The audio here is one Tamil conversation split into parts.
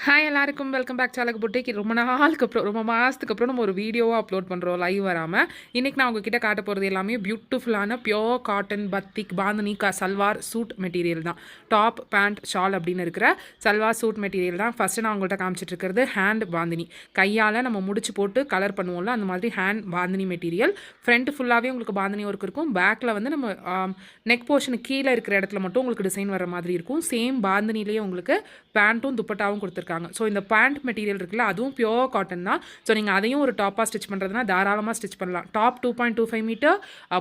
ஹாய் எல்லாருக்கும் வெல்கம் பேக் டு அழகு புட்டிக். ரொம்ப நாளுக்கு அப்புறம் ரொம்ப மாதத்துக்கு அப்புறம் நம்ம ஒரு வீடியோவாக அப்லோட் பண்ணுறோம் லைவ் வராமல். இன்றைக்கி நான் உங்ககிட்ட காட்ட போகிறது எல்லாமே பியூட்டிஃபுல்லான pure cotton batik bandhani salwar suit material தான். டாப் பேண்ட் ஷால் அப்படின்னு இருக்கிற சல்வார் சூட் மெட்டீரியல் தான் ஃபஸ்ட்டு நான் உங்கள்கிட்ட காமிச்சிட்டு இருக்கிறது. ஹேண்ட் பாந்தினி கையால் நம்ம முடிச்சு போட்டு கலர் பண்ணுவோம்ல, அந்த மாதிரி ஹேண்ட் பாந்தினி மெட்டீரியல். ஃப்ரண்ட் ஃபுல்லாகவே உங்களுக்கு பாந்தினி ஒர்க் இருக்கும். பேக்கில் வந்து நம்ம நெக் போர்ஷனுக்கு கீழே இருக்கிற இடத்துல மட்டும் உங்களுக்கு டிசைன் வர மாதிரி இருக்கும். சேம் பாந்தினிலேயே உங்களுக்கு பேண்ட்டும் துப்பட்டாவும் கொடுத்துருக்காங்க. ஸோ இந்த பேண்ட் மெட்டீரியல் இருக்குல்ல, அதுவும் பியோர் காட்டன் தான். ஸோ நீங்கள் அதையும் ஒரு டாப்பாக ஸ்டிச் பண்ணுறதுனா தாராளமாக ஸ்டிச் பண்ணலாம். Top 2.25 metre,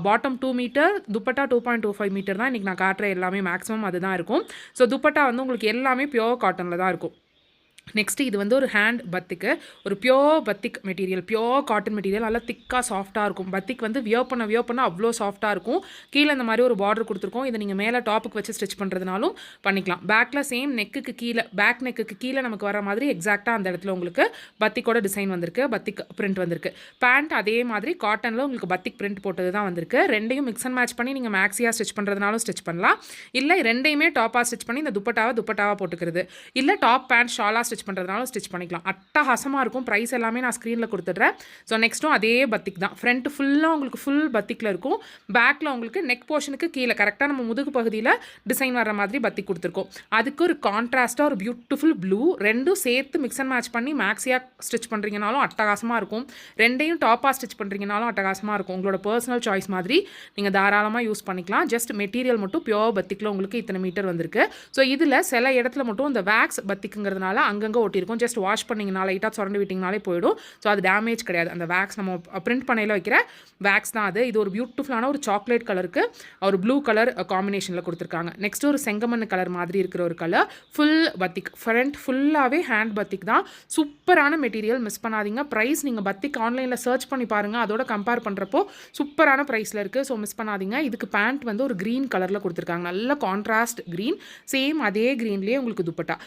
bottom 2 metre, dupatta 2.25 metre தான் இன்றைக்கி நான் காட்டுற எல்லாமே. மேக்ஸிமம் அதுதான் இருக்கும். ஸோ துப்பட்டா வந்து உங்களுக்கு எல்லாமே பியோர் காட்டனில் தான் இருக்கும். நெக்ஸ்ட்டு இது வந்து ஒரு ஹேண்ட் பத்திக்கு, ஒரு pure batik material, pure cotton material, நல்லா திக்காக சாஃப்ட்டாக இருக்கும். பத்திக் வந்து வியர் பண்ண அவ்வளோ சாஃப்ட்டாக இருக்கும். கீழே இந்த மாதிரி ஒரு பார்டர் கொடுத்துருக்கோம். இதை நீங்கள் மேலே டாப்புக்கு வச்சு ஸ்டிச் பண்ணுறதுனாலும் பண்ணிக்கலாம். பேக்கில் சேம் நெக்குக்கு கீழே, பேக் நெக்குக்கு கீழே நமக்கு வர மாதிரி எக்ஸாக்டாக அந்த இடத்துல உங்களுக்கு பத்திக்கோட டிசைன் வந்திருக்கு, பத்திக் பிரிண்ட் வந்திருக்கு. பேண்ட் அதே மாதிரி காட்டனில் உங்களுக்கு பத்திக் பிரிண்ட் போட்டது தான் வந்திருக்கு. ரெண்டையும் மிக்ஸ் அண்ட் மேட்ச் பண்ணி நீங்கள் மேக்ஸியாக ஸ்டிச் பண்ணுறதுனாலும் ஸ்டிச் பண்ணலாம். இல்லை ரெண்டையுமே டாப்பாக ஸ்டிச் பண்ணி இந்த துப்பட்டாவாக போட்டுக்கிறது, இல்லை டாப் பேண்ட் ஷாலாக ஸ்டிச் பண்ணுறதுனாலும் ஸ்டிச் பண்ணிக்கலாம். அட்டகாசமாக இருக்கும். ப்ரைஸ் எல்லாமே நான் ஸ்க்ரீனில் கொடுத்துட்றேன். ஸோ நெக்ஸ்ட்டும் அதே பத்திக் தான். ஃப்ரண்ட் ஃபுல்லாக உங்களுக்கு ஃபுல் பத்திக்கில் இருக்கும். பேக்கில் உங்களுக்கு நெக் போர்ஷனுக்கு கீழே கரெக்டாக நம்ம முதுகு பகுதியில் டிசைன் வர மாதிரி பத்திக் கொடுத்துருக்கோம். அதுக்கு ஒரு கான்ட்ராஸ்ட்டாக ஒரு பியூட்டிஃபுல் ப்ளூ, ரெண்டும் சேர்த்து மிக்ஸ் அண்ட் மேட்ச் பண்ணி மேக்ஸியாக ஸ்டிச் பண்ணுறீங்கனாலும் அட்டகாசமாக இருக்கும். ரெண்டையும் டாப்பாக ஸ்டிச் பண்ணுறீங்கனாலும் அட்டகாசமாக இருக்கும். உங்களோட பர்சனல் சாய்ஸ் மாதிரி நீங்கள் தாராளமாக யூஸ் பண்ணிக்கலாம். ஜஸ்ட் மெட்டீரியல் மட்டும் பியோர் பத்திக்கில் உங்களுக்கு இத்தனை மீட்டர் வந்திருக்கு. ஸோ இதில் சில இடத்துல மட்டும் இந்த வேக்ஸ் பத்திக்குங்கிறதுனால அங்கங்கே ஒட்டியிருக்கும். ஜஸ்ட் வாஷ் பண்ணிங்கன்னா லைட்டாக சுரண்டு விட்டிங்கனாலே போயிடும். ஸோ அது டேமேஜ் கிடையாது. அந்த வேக்ஸ் நம்ம பிரிண்ட் பண்ணையில் வைக்கிற வேக்ஸ் தான் அது. இது ஒரு பியூட்டிஃபுல்லான ஒரு சாக்லேட் கலருக்கு ஒரு ப்ளூ கலர் காம்பினேஷனில் கொடுத்துருக்காங்க. நெக்ஸ்ட் ஒரு செங்கமண் கலர் மாதிரி இருக்கிற ஒரு கலர், ஃபுல் பத்திக். ஃப்ரண்ட் ஃபுல்லாகவே ஹேண்ட் பத்திக் தான். சூப்பரான மெட்டீரியல், மிஸ் பண்ணாதீங்க. ப்ரைஸ் நீங்கள் பத்திக் ஆன்லைனில் சர்ச் பண்ணி பாருங்கள். அதோட கம்பேர் பண்ணுறப்போ சூப்பரான ப்ரைஸில் இருக்குது. ஸோ மிஸ் பண்ணாதீங்க. இதுக்கு பேண்ட் வந்து ஒரு க்ரீன் கலரில் கொடுத்துருக்காங்க. நல்ல கான்ட்ராஸ்ட் க்ரீன். சேம் அதே க்ரீன்லேயே உங்களுக்கு துப்பட்டா.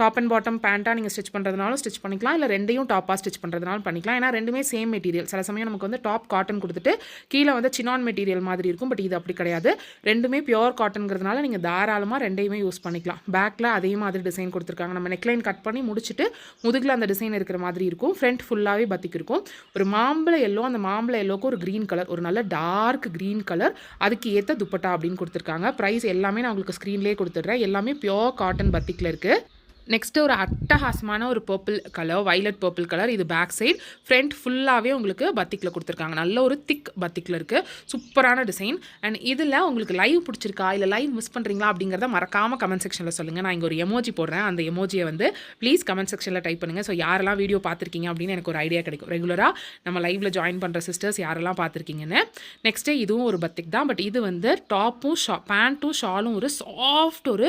டாப் அண்ட் பாட்டம் பேண்ட்டாக நீங்கள் ஸ்டிச் பண்ணுறதுனாலும் ஸ்டிச் பண்ணிக்கலாம், இல்லை ரெண்டையும் டாப்பாக ஸ்டிச் பண்ணுறதுனாலும் பண்ணிக்கலாம். ஏன்னா ரெண்டுமே சேம் மெட்டீரியல். சில சமயம் நமக்கு வந்து டாப் காட்டன் கொடுத்துட்டு கீழே வந்து சினான் மெட்டீரியல் மாதிரி இருக்கும். பட் இது அப்படி கிடையாது. ரெண்டுமே பியோர் காட்டன்ங்கிறதுனால நீங்கள் தாராளமாக ரெண்டையுமே யூஸ் பண்ணிக்கலாம். பேக்கில் அதே மாதிரி டிசைன் கொடுத்துருக்காங்க. நம்ம நெக்லைன் கட் பண்ணி முடிச்சுட்டு முதுகில் அந்த டிசைன் இருக்கிற மாதிரி இருக்கும். ஃப்ரண்ட் ஃபுல்லாகவே பத்திக்கு இருக்கும். ஒரு மாம்பழ எல்லோ, அந்த மாம்பழ எல்லோக்கு ஒரு க்ரீன் கலர், ஒரு நல்ல டார்க் க்ரீன் கலர், அதுக்கு ஏற்ற துப்பட்டா அப்படின்னு கொடுத்துருக்காங்க. ப்ரைஸ் எல்லாமே நான் உங்களுக்கு ஸ்க்ரீன்லேயே கொடுத்துட்றேன். எல்லாமே பியோர் காட்டன் பத்திக்கில் இருக்குது. நெக்ஸ்ட்டு ஒரு அட்டகாசமான ஒரு purple colour, violet purple colour. இது பேக் சைடு. ஃப்ரண்ட் ஃபுல்லாகவே உங்களுக்கு பத்திக்கில் கொடுத்துருக்காங்க. நல்ல ஒரு திக் பத்திக்கில் இருக்குது. சூப்பரான டிசைன். அண்ட் இதில் உங்களுக்கு லைவ் பிடிச்சிருக்கா, இல்லை லைவ் மிஸ் பண்ணுறீங்களா அப்படிங்கிறத மறக்காமல் கமெண்ட் செக்ஷனில் சொல்லுங்கள். நான் இங்கே ஒரு எமோஜி போடுறேன். அந்த எமோஜியை வந்து ப்ளீஸ் கமெண்ட் செக்ஷனில் டைப் பண்ணுங்கள். ஸோ யாரெல்லாம் வீடியோ பார்த்துருக்கீங்க அப்படின்னு எனக்கு ஒரு ஐடியா கிடைக்கும். ரெகுலராக நம்ம லைவில் ஜாயின் பண்ணுற சிஸ்டர்ஸ் யாரெல்லாம் பார்த்துருக்கீங்கன்னு. நெக்ஸ்ட்டு இதுவும் ஒரு பத்திக் தான். பட் இது வந்து டாப்பும் பேண்ட்டும் ஷாலும் ஒரு சாஃப்ட் ஒரு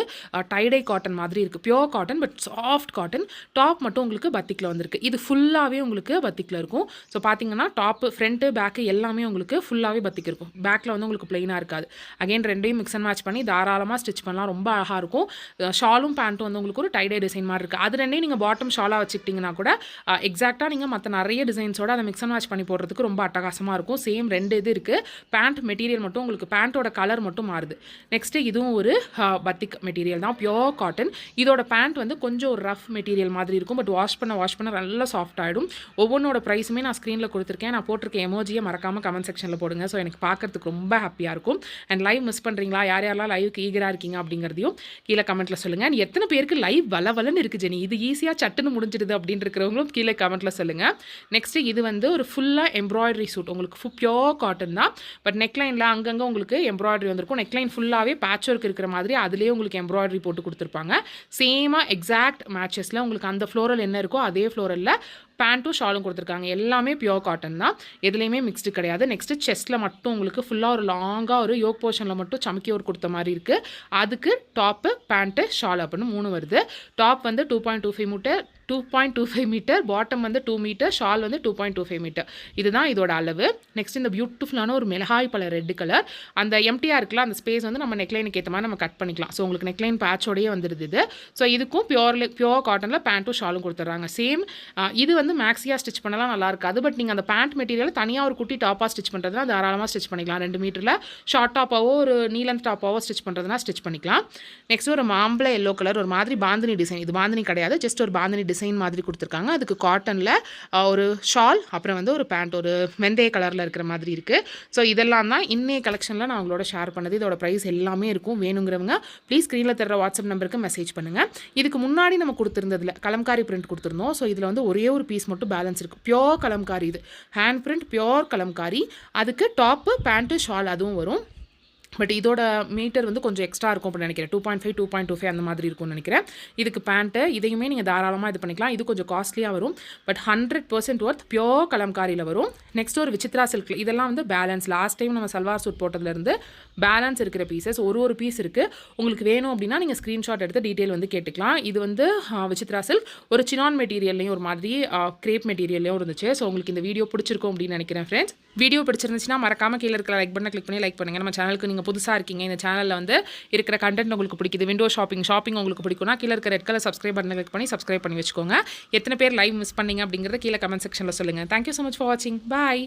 டைடை காட்டன் மாதிரி இருக்குது. Pure cotton, soft cotton. Top மட்டும் உங்களுக்கு பத்திக்கில் வந்திருக்கு. இது ஃபுல்லாகவே உங்களுக்கு பத்திக்கில் இருக்கும். ஸோ பார்த்தீங்கன்னா டாப்பு ஃப்ரண்ட்டு பேக்கு எல்லாமே உங்களுக்கு ஃபுல்லாகவே பத்திக்கு இருக்கும். பேக்கில் வந்து உங்களுக்கு பிளெயினாக இருக்காது. அகைன் ரெண்டையும் மிக்ஸ் அண்ட் மேட்ச் பண்ணி தாராளமாக ஸ்டிச் பண்ணலாம். ரொம்ப அழகாக இருக்கும். ஷாலும் பேண்ட்டும் வந்து உங்களுக்கு ஒரு டைடை டிசைன் மாதிரி இருக்குது. அது ரெண்டையும் நீங்கள் பாட்டம் ஷாலாக வச்சுக்கிட்டிங்கன்னா கூட எக்ஸாக்டாக நீங்கள் மற்ற நிறைய டிசைன்ஸோட அதை மிக்ஸ் அண்ட் மேட்ச் பண்ணி போடுறதுக்கு ரொம்ப அட்டகாசமாக இருக்கும். சேம் ரெண்டு இது இருக்குது. பேண்ட் மெட்டீரியல் மட்டும் உங்களுக்கு பேண்ட்டோட கலர் மட்டும் மாறுது. நெக்ஸ்ட்டு இதுவும் ஒரு பத்திக் மெட்டீரியல் தான், பியோர் காட்டன். இதோட பேண்ட் வந்து கொஞ்சம் ஒரு ரஃப் மெட்டீரியல் மாதிரி இருக்கும். பட் வாஷ் பண்ண நல்லா சாஃப்ட் ஆகிடும். ஒவ்வொன்றோட ப்ரைஸுமே நான் ஸ்க்ரீனில் கொடுத்துருக்கேன். நான் போட்டிருக்க எமோஜியை மறக்காமல் கமெண்ட் செக்ஷனில் போடுங்க. ஸோ எனக்கு பார்க்கறதுக்கு ரொம்ப ஹாப்பியாக இருக்கும். அண்ட் லைவ் மிஸ் பண்ணுறீங்களா, யாரெல்லாம் லைவுக்கு ஈகராக இருக்கீங்க அப்படிங்கிறதையும் கீழே கமெண்ட்டில் சொல்லுங்கள். அண்ட் எத்தனை பேருக்கு லைவ் வளவலன்னு இருக்குது ஜெனி, இது ஈஸியாக சட்டுன்னு முடிஞ்சிடுது அப்படின்னு இருக்கிறவங்களும் கீழே கமெண்ட்டில் சொல்லுங்கள். நெக்ஸ்ட்டு இது வந்து ஒரு ஃபுல்லாக எம்ப்ராய்டரி சூட். உங்களுக்கு பியோர் காட்டன் தான். பட் நெக்லைனில் அங்கங்கே உங்களுக்கு எம்ப்ராய்டரி வந்திருக்கும். நெக்லைன் ஃபுல்லாகவே பேட்ச் ஒர்க் இருக்கிற மாதிரி அதுலேயே உங்களுக்கு எம்ப்ராய்டரி போட்டு கொடுத்துருப்பாங்க. சேமாக எக்ஸாக்ட் மேட்சஸில் உங்களுக்கு அந்த ஃப்ளோரல் என்ன இருக்கோ அதே ஃப்ளோரலில் பேண்ட்டும் ஷாலும் கொடுத்துருக்காங்க. எல்லாமே பியோர் காட்டன் தான். எதுலேயுமே மிக்ஸ்டு கிடையாது. நெக்ஸ்ட்டு செஸ்ட்டில் மட்டும் உங்களுக்கு ஃபுல்லாக ஒரு லாங்காக ஒரு யோக் போர்ஷனில் மட்டும் சமக்கி ஒரு கொடுத்த மாதிரி இருக்குது. அதுக்கு டாப்பு பேண்ட்டு ஷால் அப்படின்னு 3 வருது. டாப் வந்து 2.25 மீட்டர், 2.25 மீட்டர், பாட்டம் வந்து 2 மீட்டர், ஷால் வந்து 2.25 மீட்டர். இதுதான் இதோட அளவு. நெக்ஸ்ட் இந்த பியூட்டிஃபுல்லான ஒரு மிளகாய் பழ ரெட் கலர், அந்த எம்டியாக இருக்குல்ல அந்த ஸ்பேஸ் வந்து நம்ம நெக்லைனுக்கு ஏற்ற மாதிரி நம்ம கட் பண்ணிக்கலாம். ஸோ உங்களுக்கு நெக்லைன் பேட்சோடையே வந்துடுது இது. ஸோ இதுக்கும் பியோர் காட்டனில் பேண்ட்டும் ஷாலும் கொடுத்துட்றாங்க. சேம் இது வந்து மேக்ஸியாக ஸ்டிச் பண்ணலாம் நல்லா இருக்காது. பட் நீங்கள் அந்த பேண்ட் மெட்டீரியல் தனியாக ஒரு குட்டி டாப்பாக ஸ்டிச் பண்ணுறதுனா தாராளமாக ஸ்டிச் பண்ணிக்கலாம். 2 மீட்டரில் ஷார்ட் டாப்பாவோ ஒரு நீலந்த் டாப்பாவோ ஸ்டிச் பண்ணுறதுனா ஸ்டிச் பண்ணிக்கலாம். நெக்ஸ்ட் ஒரு மாம்பழ எல்லோ கலர், ஒரு மாதிரி பாந்தினி டிசைன். இது பாந்தினி கிடையாது, ஜஸ்ட் ஒரு பாந்தினி டிசைன் மாதிரி கொடுத்துருக்காங்க. அதுக்கு காட்டனில் ஒரு ஷால், அப்புறம் வந்து ஒரு பேண்ட் ஒரு வெந்தய கலரில் இருக்கிற மாதிரி இருக்குது. ஸோ இதெல்லாம் தான் இன்னைய கலெக்ஷனில் நான் உங்களோட ஷேர் பண்ணது. இதோட ப்ரைஸ் எல்லாமே இருக்கும். வேணுங்கிறவங்க ப்ளீஸ் ஸ்க்ரீனில் தர்ற வாட்ஸ்அப் நம்பருக்கு மெசேஜ் பண்ணுங்கள். இதுக்கு முன்னாடி நம்ம கொடுத்துருந்ததில் கலம்காரி பிரிண்ட் கொடுத்துருந்தோம். ஸோ இதில் வந்து ஒரே ஒரு பீஸ் மட்டும் பேலன்ஸ் இருக்குது. பியோர் கலம்காரி, இது ஹேண்ட் பிரிண்ட் பியோர் கலம்காரி. அதுக்கு டாப்பு பேண்ட்டு ஷால் அதுவும் வரும். பட் இதோட மீட்டர் வந்து கொஞ்சம் எக்ஸ்ட்ரா இருக்கும் அப்படின்னு நினைக்கிறேன். 2.5 2.25 அந்த மாதிரி இருக்கும்னு நினைக்கிறேன். இதுக்கு பேண்ட்டு இதையுமே நீங்கள் தாராளமாக இது பண்ணிக்கலாம். இது கொஞ்சம் காஸ்ட்லியாக வரும், பட் 100% ஒர்த் பியோர் கலம்காரியில் வரும். நெக்ஸ்ட் ஒரு விசித்ரா சில்க். இதெல்லாம் வந்து பேலன்ஸ், லாஸ்ட் டைம் நம்ம சல்வார் சூட் போட்டதுலேருந்து பேலன்ஸ் இருக்கிற பீசஸ் ஒரு பீஸ் இருக்குது. உங்களுக்கு வேணும் அப்படின்னா நீங்கள் ஸ்க்ரீன்ஷாட் எடுத்து டீட்டெயில் வந்து கேட்டுக்கலாம். இது வந்து விசித்ரா சில்க், ஒரு சினான் மெட்டீரியல்லையும் ஒரு மாதிரி கிரேப் மெட்டீரியல்லையும் இருந்துச்சு. ஸோ உங்களுக்கு இந்த வீடியோ பிடிச்சிருக்கும் அப்படின்னு நினைக்கிறேன் ஃப்ரெண்ட்ஸ். வீடியோ பிடிச்சிருந்துச்சுன்னா மறக்காமல் கீழே இருக்கிற லைக் பண்ண கிளிக் பண்ணி லைக் பண்ணுங்கள். நம்ம சேனலுக்கு நீங்கள் புதுசாக இருக்கீங்க, இந்த சேனலில் வந்து இருக்கிற கண்டென்ட் உங்களுக்கு பிடிக்குது, விண்டோ ஷாப்பிங் உங்களுக்கு பிடிக்கும்னா கீழே இருக்க ரெட் கலர் சப்ஸ்கிரைப் பட்டனை கிளிக் பண்ணி சப்ஸ்கிரைப் பண்ணி வச்சுக்கோங்க. எத்தனை பேர் லைவ் மிஸ் பண்ணீங்க அப்படிங்கிறத கீழே கமெண்ட் செக்ஷனில் சொல்லுங்கள். தேங்க்யூ ஸோ மச் ஃபார் வாட்சிங். பாய்.